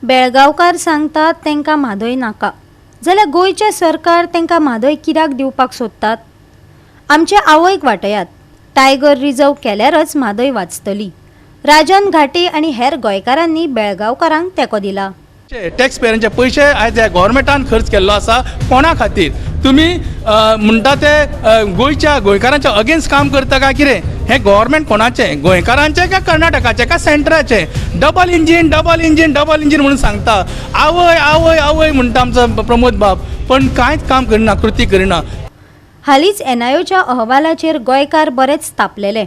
बेळगांवकार सांगतात तांकां म्हादय नाका, जाल्यार गोंयचें सरकार तांकां म्हादय कित्याक दिवपाक सोदतात? आमचे आवयक वाटयात, टायगर रिजर्व केल्यारच म्हादय वाचतली. राजन घाटी आनी हेर गोंयकारांनी बेळगांवकारांक तेंको दिला. टॅक्स पेयरांचे पयशे आयज गव्हर्मेंटान खर्च केल्लो आसा कोणा खातीर? तुमी म्हणटा ते गोंयच्या गोंयकारांच्या अगेन्स्ट काम करता काय कितें? हें गव्हर्मेंट कोणाचें? गोंयकारांचें काय कर्नाटकाचें काय सेंटराचें? Double engine double engine double engine म्हणून सांगता. आवय आवय आवय म्हणटा आमचो प्रमोद बाब, पण कांयच काम करिना, कृती करिना. हालींच NIOच्या अहवालाचेर गोंयकार बरेच तापलेले.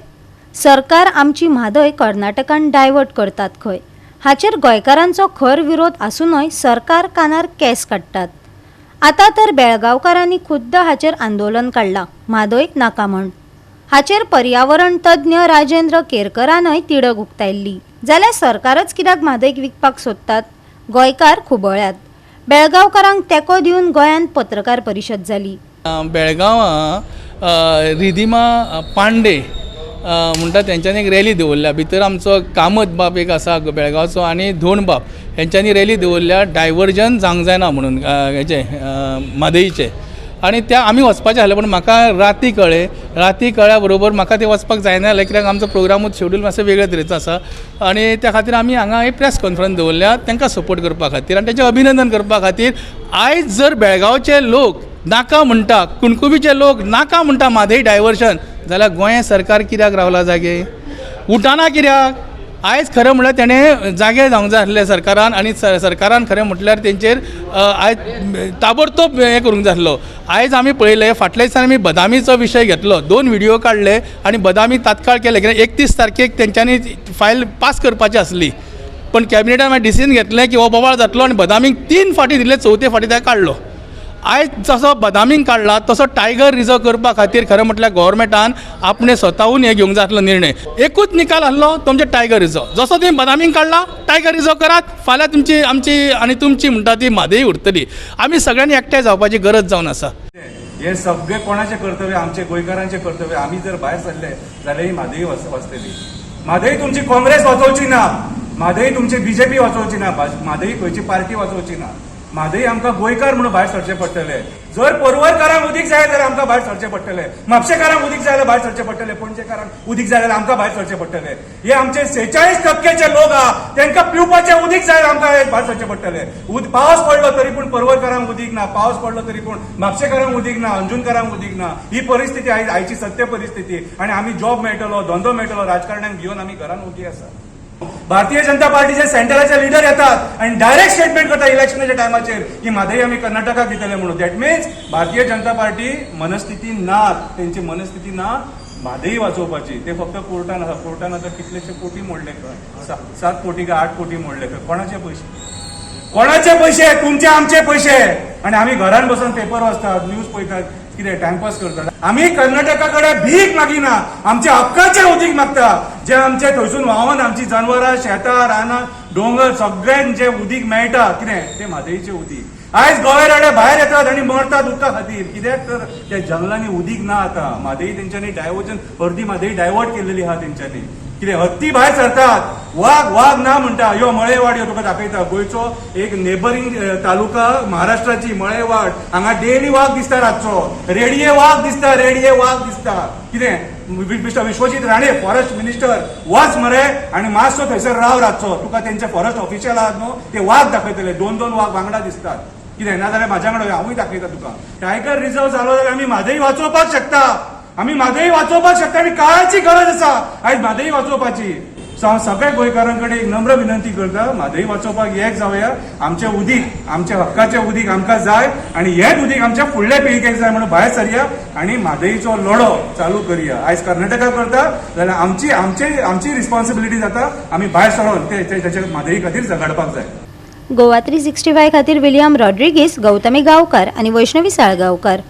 सरकार आमची म्हादय कर्नाटकान डायवर्ट करतात खंय, हाचेर गोंयकारांचो खर विरोध आसूनय सरकार कानार केस काडटात. आतां तर बेळगांवकारांनी खुद्द हाचेर आंदोलन काडलां, म्हादय नाका म्हण. हाचेर पर्यावरण तज्ञ राजेंद्र केरकरानय तिडक उक्तायल्ली. जाल्यार सरकारच कित्याक म्हादयक विकपाक सोदतात? गोंयकार खुबळ्यात. बेळगांवकारांक तेंको दिवन गोंयांत पत्रकार परिशद जाली. बेळगांवां रिधिमा पांडे म्हणटा तेंच्यांनी एक रॅली दवरल्या. भितर आमचो कामत बाब एक आसा बेळगांवचो आनी धोण बाब, हेंच्यांनी रॅली दवरल्या डायवर्जन जावंक जायना म्हणून हेचे म्हादयीचे. आनी त्या आमी वचपाचें आसलें, पण म्हाका राती कळ्ळ्या बरोबर म्हाका ते वचपाक जायना जालें, कित्याक आमचो प्रोग्रामूच शेड्यूल मातसो वेगळ्या तरेचो आसा. आनी त्या खातीर आमी हांगा एक प्रेस कॉन्फरन्स दवरल्या तांकां सपोर्ट करपा खातीर आनी तेंचें अभिनंदन करपा खातीर. आयज जर बेळगांवचे लोक नाका म्हणटा, कुणकुबीचे लोक नाका म्हणटा म्हादय डायवर्शन, जाल्यार गोंय सरकार कित्याक रावला जागे? उठाना कित्याक? आयज खरें म्हळ्यार तेणें जागे जावंक जाय आसले सरकारान, आनी सरकारान खरें म्हटल्यार तेंचेर आयज ताबडतोब हें करूंक जाय आसलो. आयज आमी पळयलें, फाटल्या दिसांनी आमी बदामीचो विशय घेतलो, 2 व्हिडिओ काडले आनी बदामी तात्काळ केले, कित्याक 31 तारखेक तेंच्यांनी फायल पास करपाची आसली. पण कॅबिनेटान मागीर डिसिजन घेतलें की हो बोवाळ जातलो आनी बदामीक 3 फावटी दिले, 4थे फावटी ताका काडलो. आयज जसो बदामीक काडला तसो टायगर रिजर्व करपा खातीर खरें म्हटल्यार गव्हर्मेंटान आपणे स्वताहून हे घेवंक जाय आसलो निर्णय. एकूच निकाल आसलो तुमचे टायगर रिजर्व. जसो तुमी बदामीक काडला टायगर रिजर्व करात, फाल्यां तुमची आमची आनी तुमची म्हणटा ती म्हादय उरतली. आमी सगळ्यांनी एकठांय जावपाची गरज जावन आसा. हे सगळे कोणाचे कर्तव्य? आमचे गोंयकारांचे कर्तव्य. आमी जर भायर सरले जाल्यार ही म्हादय वाचतली. म्हादय तुमची काँग्रेस वाचोवची ना, म्हादय तुमची BJP वाचोवची ना, म्हादय खंयची पार्टी वाचोवची ना. म्हादय आमकां गोंयकार म्हणून भायर सरचे पडटले. जर पर्वरकारांक उदीक जाय जाल्यार आमकां भायर सरचे पडटले, म्हापशेकारांक उदीक जाय जाल्यार भायर सरचे पडटले, पणजेकारांक उदीक जाय जाल्यार आमकां भायर सरचे पडटले. हे आमचे 46% लोक आहा, तांकां पिवपाचें उदीक जाय आमकां भायर सरचे पडटले. पावस पडलो तरी पूण पर्वरकारांक उदीक ना, पावस पडलो तरी पूण म्हापशेकारांक उदीक ना, अंजुनकारांक उदीक ना. ही परिस्थिती आयची सत्य परिस्थिती. आनी आमी जॉब मेळटलो, धंदो मेळटलो, राजकारण्यांक घेवन आमी घरान उगी आसा. भारतीय जनता पार्टीचे सेंटराचे लिडर येतात आणि डायरेक्ट स्टेटमेंट करतात इलेक्शनाच्या टायमाचेर की म्हादय आमी कर्नाटकाक दितले म्हणून. That means Bharatiya Janata party मनस्थिती ना, त्यांची मनस्थिती ना म्हादय वाचोवपाची. ते फक्त कोर्टान आसा. कोर्टान आता कितलेशे कोटी मोडले खंय, 7 कोटी का 8 कोटी मोडले खंय. कोणाचे पैसे? कोणाचे पैसे? तुमचे आमचे पैसे. आणि आम्ही घरान बसून पेपर वाचतात, न्यूज पळयतात, कितें टाइमपास करतात. आम्ही कर्नाटकाकडे भीक मागिना, आमच्या हक्काचे उदीक मागता. जे आमचे थंयसून व्हांवून आमची जनावरां, शेतां, रानां, डोंगर सगळ्यांक जे उदीक मेळटा कितें ते म्हादयचे उदीक. आयज गोंयराडे भायर येतात आणि मरतात उदका खातीर. कित्याक तर त्या जंगलांनी उदीक ना. आता म्हादय तेंच्यांनी डायवर्जन, अर्दी म्हादय डायवर्ट केलेली आहा तेंच्यांनी. कितें हत्ती भायर सरतात, वाघ ना म्हणटा. ह्यो मळेवाड ह्यो तुका दाखयता. गोंयचो एक नेबरिंग तालुका महाराष्ट्राची मळेवाड. हांगा डेली वाघ दिसता रातचो. रेडये वाघ दिसता. कितें mister Vishwajit Rane forest minister वच मरे आनी मातसो थंयसर राव रातचो. तुका तेंचे फॉरेस्ट ऑफिशियल आहात न्हू, ते वाघ दाखयतले. 2-2 वाघ वांगडा दिसतात. कितें ना जाल्यार म्हाज्या वांगडा हांवूय दाखयता तुका. टायगर रिजर्व जालो जाल्यार आमी म्हादय वाचोवपाक शकता. आमी म्हादय वाचोवपाक शकता आनी काळाची गरज आसा आयज म्हादय वाचोवपाची. सगळ्या गोंयकारांकडे एक नम्र विनंती करता, म्हादय वाचोवपाक एक जावया. आमचे उदीक, आमच्या हक्काचे उदीक आमकां जाय आनी हेच उदीक आमच्या फुडल्या पिळगेक जाय म्हणून भायर सरया आनी म्हादयचो लढो चालू करया. आयज कर्नाटका करता जाल्यार आमची रिस्पॉन्सिबिलिटी जाता आमी भायर सरून त्याच्या म्हादय खातीर झगडपाक जाय. गोवा 365 खातीर विलियम रॉड्रिगीस, गौतमी गांवकार आनी वैष्णवी साळगांवकार.